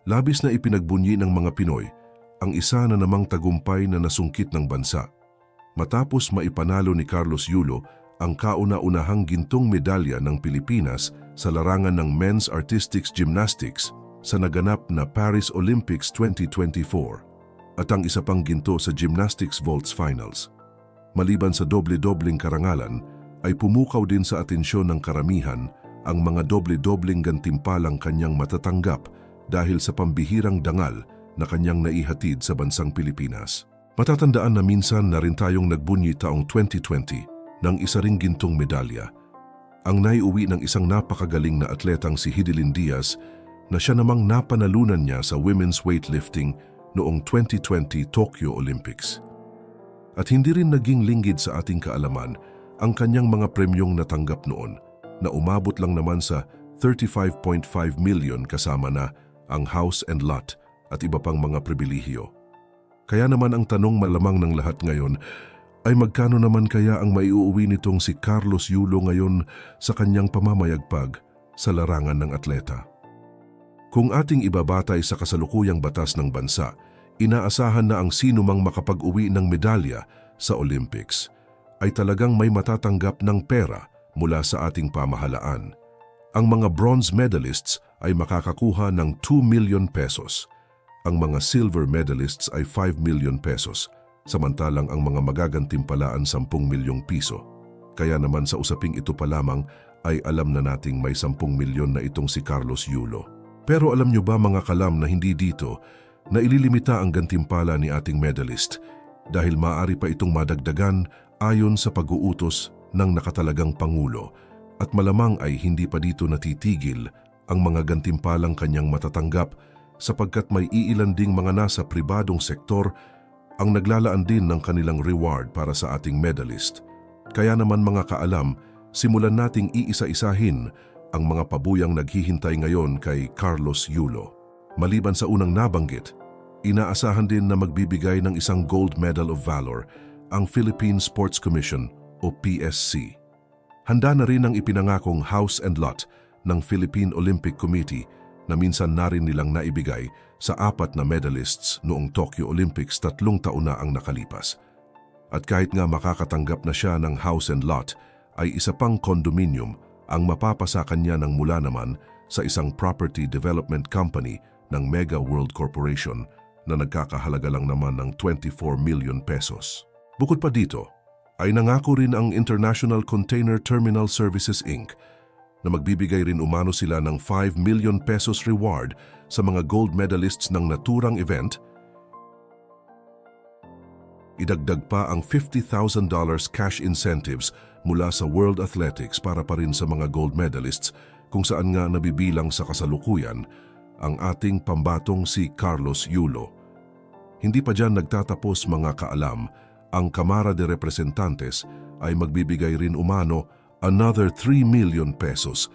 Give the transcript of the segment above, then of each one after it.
Labis na ipinagbunyi ng mga Pinoy ang isa na namang tagumpay na nasungkit ng bansa. Matapos maipanalo ni Carlos Yulo ang kauna-unahang gintong medalya ng Pilipinas sa larangan ng Men's Artistic Gymnastics sa naganap na Paris Olympics 2024 at ang isa pang ginto sa Gymnastics Vaults Finals. Maliban sa doble-dobling karangalan, ay pumukaw din sa atensyon ng karamihan ang mga doble-dobling gantimpalang kanyang matatanggap dahil sa pambihirang dangal na kanyang naihatid sa bansang Pilipinas. Matatandaan na minsan na rin tayong nagbunyi taong 2020 ng isa ring gintong medalya. Ang naiuwi ng isang napakagaling na atletang si Hidilyn Diaz na siya namang napanalunan niya sa women's weightlifting noong 2020 Tokyo Olympics. At hindi rin naging linggid sa ating kaalaman ang kanyang mga premyong natanggap noon na umabot lang naman sa 35.5 million kasama na ang house and lot at iba pang mga pribilehiyo. Kaya naman ang tanong malamang ng lahat ngayon ay magkano naman kaya ang maiuuwi nitong si Carlos Yulo ngayon sa kanyang pamamayagpag sa larangan ng atleta. Kung ating ibabatay sa kasalukuyang batas ng bansa, inaasahan na ang sino mang makapag-uwi ng medalya sa Olympics ay talagang may matatanggap ng pera mula sa ating pamahalaan. Ang mga bronze medalists ay makakakuha ng 2 million pesos. Ang mga silver medalists ay 5 million pesos, samantalang ang mga magagantimpalaan 10 milyong piso. Kaya naman sa usaping ito pa lamang ay alam na nating may 10 milyon na itong si Carlos Yulo. Pero alam nyo ba mga kalam na hindi dito na ililimita ang gantimpala ni ating medalist dahil maaari pa itong madagdagan ayon sa pag-uutos ng nakatalagang Pangulo at malamang ay hindi pa dito natitigil ang mga gantimpalang kanyang matatanggap sapagkat may iilan ding mga nasa pribadong sektor ang naglalaan din ng kanilang reward para sa ating medalist. Kaya naman mga kaalam, simulan nating iisa-isahin ang mga pabuyang naghihintay ngayon kay Carlos Yulo. Maliban sa unang nabanggit, inaasahan din na magbibigay ng isang Gold Medal of Valor ang Philippine Sports Commission o PSC. Handa na rin ang ipinangakong house and lot ng Philippine Olympic Committee na minsan na rin nilang naibigay sa 4 na medalists noong Tokyo Olympics 3 taon na ang nakalipas. At kahit nga makakatanggap na siya ng house and lot, ay isa pang condominium ang mapapasa kanya ng mula naman sa isang property development company ng Mega World Corporation na nagkakahalaga lang naman ng 24 million pesos. Bukod pa dito, ay nangako rin ang International Container Terminal Services Inc. na magbibigay rin umano sila ng 5 million pesos reward sa mga gold medalists ng naturang event. Idagdag pa ang $50,000 cash incentives mula sa World Athletics para pa rin sa mga gold medalists kung saan nga nabibilang sa kasalukuyan ang ating pambatong si Carlos Yulo. Hindi pa dyan nagtatapos mga kaalam, ang Kamara de Representantes ay magbibigay rin umano another 3 million pesos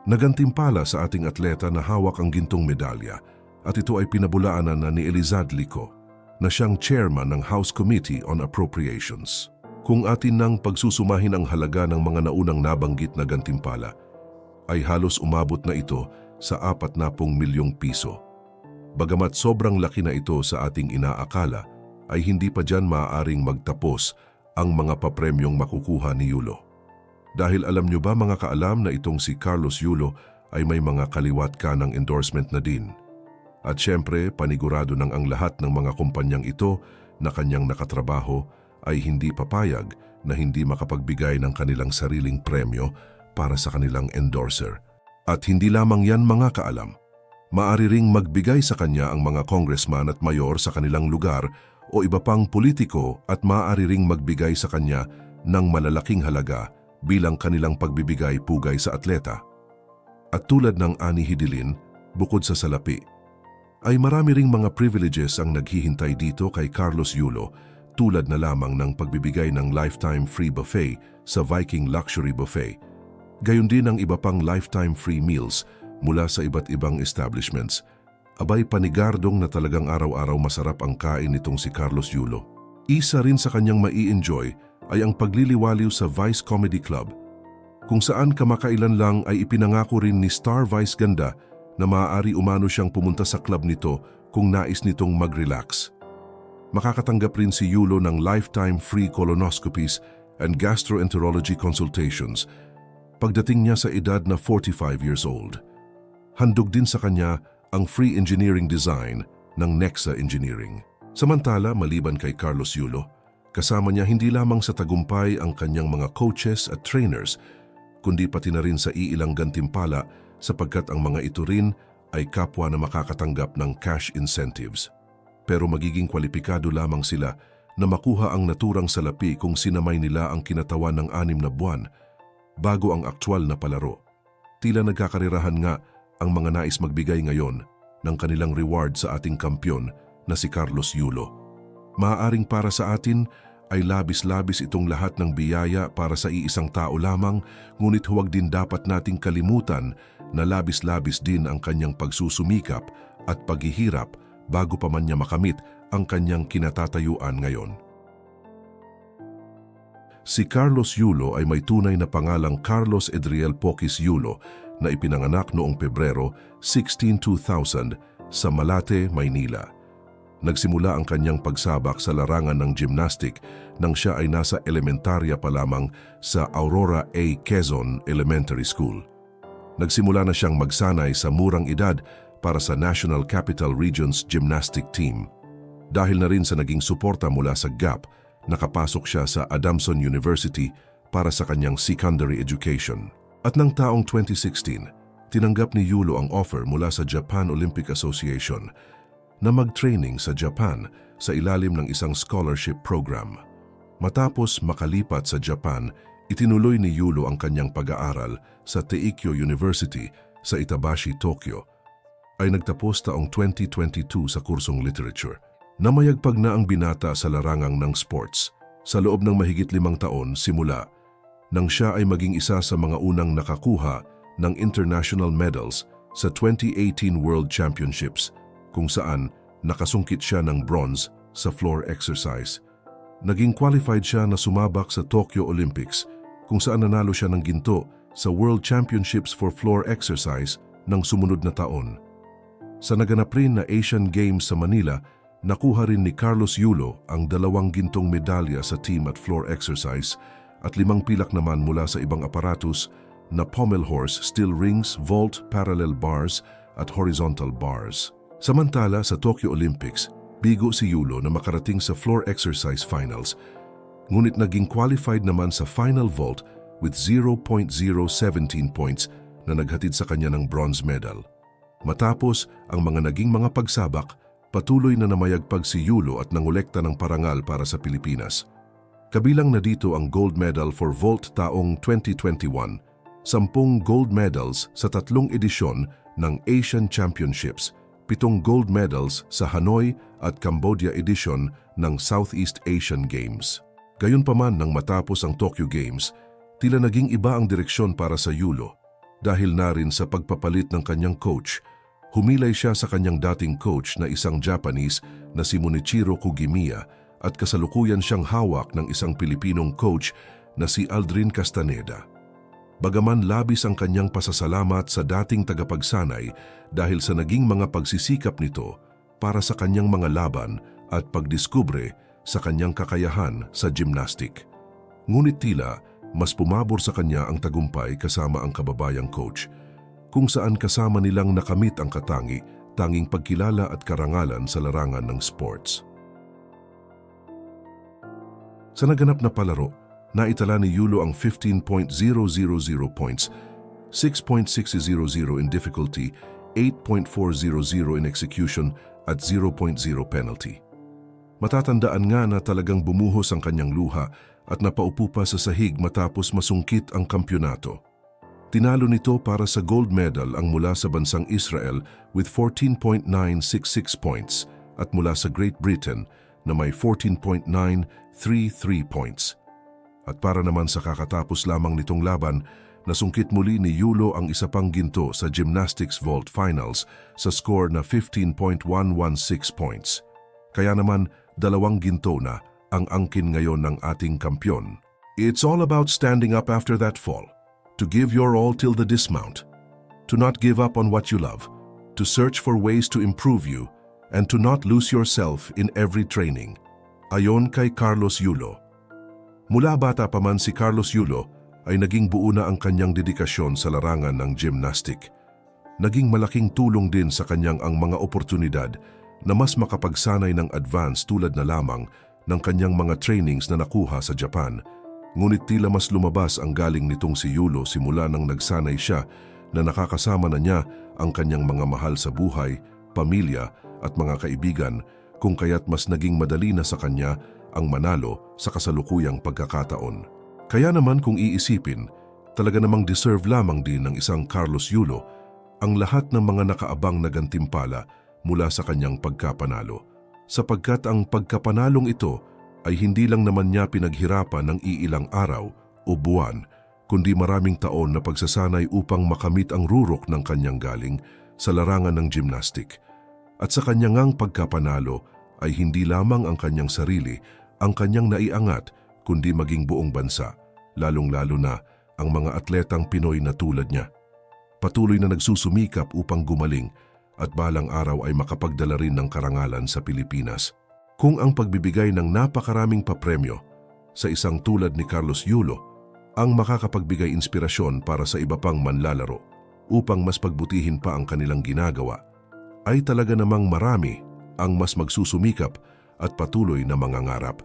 na gantimpala sa ating atleta na hawak ang gintong medalya at ito ay pinabulaanan na ni Elizad Lico na siyang chairman ng House Committee on Appropriations. Kung atin nang pagsusumahin ang halaga ng mga naunang nabanggit na gantimpala, ay halos umabot na ito sa 40 milyong piso. Bagamat sobrang laki na ito sa ating inaakala, ay hindi pa dyan maaaring magtapos ang mga papremyong makukuha ni Yulo. Dahil alam nyo ba mga kaalam na itong si Carlos Yulo ay may mga kaliwat ka ng endorsement na din. At syempre, panigurado ng ang lahat ng mga kumpanyang ito na kanyang nakatrabaho ay hindi papayag na hindi makapagbigay ng kanilang sariling premyo para sa kanilang endorser. At hindi lamang yan mga kaalam. Maaari ring magbigay sa kanya ang mga congressman at mayor sa kanilang lugar o iba pang politiko at maaari ring magbigay sa kanya ng malalaking halaga bilang kanilang pagbibigay pugay sa atleta. At tulad ng ani Hidilyn, bukod sa salapi, ay marami ring mga privileges ang naghihintay dito kay Carlos Yulo tulad na lamang ng pagbibigay ng lifetime free buffet sa Viking Luxury Buffet. Gayon din ang iba pang lifetime free meals mula sa iba't ibang establishments. Abay panigardong na talagang araw-araw masarap ang kain nitong si Carlos Yulo. Isa rin sa kanyang mai-enjoy ay ang pagliliwaliw sa Vice Comedy Club, kung saan kamakailan lang ay ipinangako rin ni Star Vice Ganda na maaari umano siyang pumunta sa club nito kung nais nitong mag-relax. Makakatanggap rin si Yulo ng lifetime free colonoscopies and gastroenterology consultations pagdating niya sa edad na 45 years old. Handog din sa kanya ang free engineering design ng Nexa Engineering. Samantala, maliban kay Carlos Yulo, kasama niya hindi lamang sa tagumpay ang kanyang mga coaches at trainers, kundi pati na rin sa iilang gantimpala sapagkat ang mga ito rin ay kapwa na makakatanggap ng cash incentives. Pero magiging kwalipikado lamang sila na makuha ang naturang salapi kung sinamay nila ang kinatawan ng 6 na buwan bago ang aktwal na palaro. Tila nagkakarirahan nga ang mga nais magbigay ngayon ng kanilang reward sa ating kampyon na si Carlos Yulo. Maaaring para sa atin ay labis-labis itong lahat ng biyaya para sa iisang tao lamang, ngunit huwag din dapat nating kalimutan na labis-labis din ang kanyang pagsusumikap at paghihirap bago pa man niya makamit ang kanyang kinatatayuan ngayon. Si Carlos Yulo ay may tunay na pangalang Carlos Edriel Poquis Yulo na ipinanganak noong Pebrero 16, 2000 sa Malate, Maynila. Nagsimula ang kanyang pagsabak sa larangan ng gymnastic nang siya ay nasa elementarya pa lamang sa Aurora A. Quezon Elementary School. Nagsimula na siyang magsanay sa murang edad para sa National Capital Region's gymnastic team. Dahil na rin sa naging suporta mula sa GAP, nakapasok siya sa Adamson University para sa kanyang secondary education. At ng taong 2016, tinanggap ni Yulo ang offer mula sa Japan Olympic Association na mag-training sa Japan sa ilalim ng isang scholarship program. Matapos makalipat sa Japan, itinuloy ni Yulo ang kanyang pag-aaral sa Teikyo University sa Itabashi, Tokyo. Ay nagtapos taong 2022 sa kursong literature. Namayagpag na ang binata sa larangang ng sports sa loob ng mahigit 5 taon simula nang siya ay maging isa sa mga unang nakakuha ng international medals sa 2018 World Championships kung saan nakasungkit siya ng bronze sa floor exercise. Naging qualified siya na sumabak sa Tokyo Olympics kung saan nanalo siya ng ginto sa World Championships for floor exercise ng sumunod na taon. Sa naganap rin na Asian Games sa Manila, nakuha rin ni Carlos Yulo ang 2 gintong medalya sa team at floor exercise at 5 pilak naman mula sa ibang aparatus na pommel horse, steel rings, vault, parallel bars at horizontal bars. Samantala sa Tokyo Olympics, bigo si Yulo na makarating sa floor exercise finals, ngunit naging qualified naman sa final vault with 0.017 points na naghatid sa kanya ng bronze medal. Matapos ang mga naging mga pagsabak, patuloy na namayagpag si Yulo at nangolekta ng parangal para sa Pilipinas. Kabilang na dito ang gold medal for vault taong 2021, 10 gold medals sa 3 edisyon ng Asian Championships, 7 gold medals sa Hanoi at Cambodia edition ng Southeast Asian Games. Gayunpaman nang matapos ang Tokyo Games, tila naging iba ang direksyon para sa Yulo. Dahil na rin sa pagpapalit ng kanyang coach, humilay siya sa kanyang dating coach na isang Japanese na si Munichiro Kugimiya at kasalukuyan siyang hawak ng isang Pilipinong coach na si Aldrin Castaneda. Bagaman labis ang kanyang pasasalamat sa dating tagapagsanay dahil sa naging mga pagsisikap nito para sa kanyang mga laban at pagdiskubre sa kanyang kakayahan sa gymnastic. Ngunit tila mas pumabor sa kanya ang tagumpay kasama ang kababayang coach, kung saan kasama nilang nakamit ang tanging pagkilala at karangalan sa larangan ng sports. Sa naganap na palaro, naitala ni Yulo ang 15.000 points, 6.600 in difficulty, 8.400 in execution at 0.0 penalty. Matatandaan nga na talagang bumuhos ang kanyang luha at napaupo pa sa sahig matapos masungkit ang kampyonato. Tinalo nito para sa gold medal ang mula sa bansang Israel with 14.966 points at mula sa Great Britain na may 14.933 points. At para naman sa kakatapos lamang nitong laban, nasungkit muli ni Yulo ang isa pang ginto sa gymnastics vault finals sa score na 15.116 points. Kaya naman 2 ginto na ang angkin ngayon ng ating kampyon. It's all about standing up after that fall, to give your all till the dismount, to not give up on what you love, to search for ways to improve you, and to not lose yourself in every training. Ayon kay Carlos Yulo. Mula bata pa man si Carlos Yulo ay naging buo na ang kanyang dedikasyon sa larangan ng gymnastic. Naging malaking tulong din sa kanyang ang mga oportunidad na mas makapagsanay ng advance tulad na lamang ng kanyang mga trainings na nakuha sa Japan. Ngunit tila mas lumabas ang galing nitong si Yulo simula nang nagsanay siya na nakakasama na niya ang kanyang mga mahal sa buhay, pamilya at mga kaibigan, kung kaya't mas naging madali na sa kanya ang manalo sa kasalukuyang pagkakataon. Kaya naman kung iisipin, talaga namang deserve lamang din ng isang Carlos Yulo ang lahat ng mga nakaabang na gantimpala mula sa kanyang pagkapanalo. Sapagkat ang pagkapanalong ito ay hindi lang naman niya pinaghirapan ng iilang araw o buwan, kundi maraming taon na pagsasanay upang makamit ang rurok ng kanyang galing sa larangan ng gymnastic. At sa kanyang pagkapanalo ay hindi lamang ang kanyang sarili ang kanyang naiangat, kundi maging buong bansa, lalong-lalo na ang mga atletang Pinoy na tulad niya. Patuloy na nagsusumikap upang gumaling at balang araw ay makapagdala rin ng karangalan sa Pilipinas. Kung ang pagbibigay ng napakaraming papremyo sa isang tulad ni Carlos Yulo ang makakapagbigay inspirasyon para sa iba pang manlalaro upang mas pagbutihin pa ang kanilang ginagawa, ay talaga namang marami ang mas magsusumikap at patuloy na mangangarap